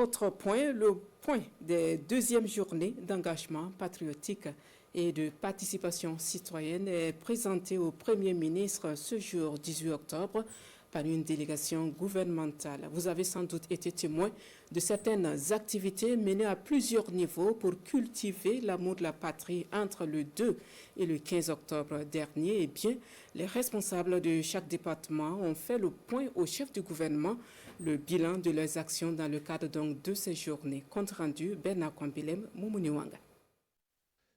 Autre point, le point des deuxièmes journées d'engagement patriotique et de participation citoyenne est présenté au Premier ministre ce jour 18 octobre par une délégation gouvernementale. Vous avez sans doute été témoin de certaines activités menées à plusieurs niveaux pour cultiver l'amour de la patrie entre le 2 et le 15 octobre dernier. Eh bien, les responsables de chaque département ont fait le point au chef du gouvernement, le bilan de leurs actions dans le cadre donc de ces journées. Compte rendu, Bernard Kwambilem, Moumouniwanga.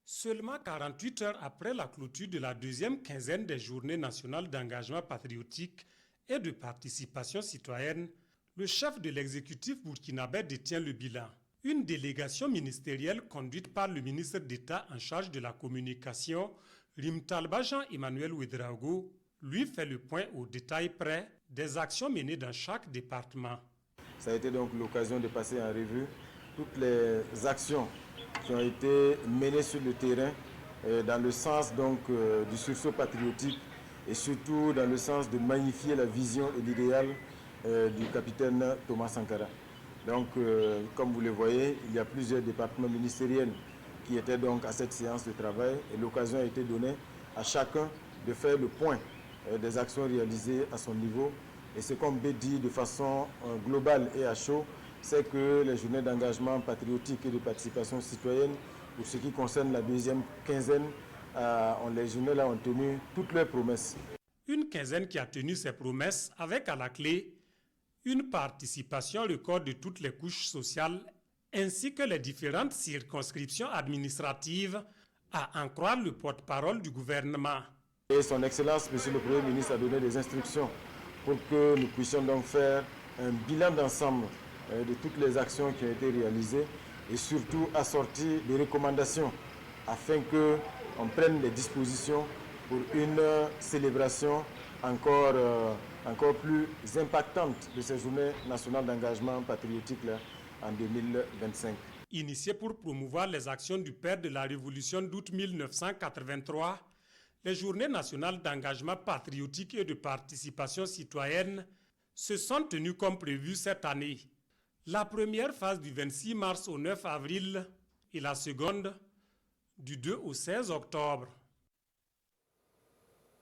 Seulement 48 heures après la clôture de la deuxième quinzaine des journées nationales d'engagement patriotique et de participation citoyenne, le chef de l'exécutif burkinabé détient le bilan. Une délégation ministérielle conduite par le ministre d'État en charge de la communication, Rimtalba Jean-Emmanuel Ouedraogo, lui fait le point au détail près des actions menées dans chaque département. Ça a été donc l'occasion de passer en revue toutes les actions qui ont été menées sur le terrain dans le sens donc du sursaut patriotique et surtout dans le sens de magnifier la vision et l'idéal du capitaine Thomas Sankara. Donc, comme vous le voyez, il y a plusieurs départements ministériels qui étaient donc à cette séance de travail et l'occasion a été donnée à chacun de faire le point des actions réalisées à son niveau. Et ce qu'on peut dire de façon globale et à chaud, c'est que les journées d'engagement patriotique et de participation citoyenne, pour ce qui concerne la deuxième quinzaine, les journées-là ont tenu toutes leurs promesses. Une quinzaine qui a tenu ses promesses avec à la clé une participation record de toutes les couches sociales ainsi que les différentes circonscriptions administratives, à en croire le porte-parole du gouvernement. Et son Excellence, Monsieur le Premier ministre, a donné des instructions pour que nous puissions donc faire un bilan d'ensemble de toutes les actions qui ont été réalisées et surtout assortir des recommandations afin qu'on prenne des dispositions pour une célébration encore plus impactante de ces journées nationales d'engagement patriotique là, en 2025. Initié pour promouvoir les actions du père de la Révolution d'août 1983, les journées nationales d'engagement patriotique et de participation citoyenne se sont tenues comme prévu cette année. La première phase du 26 mars au 9 avril et la seconde du 2 au 16 octobre.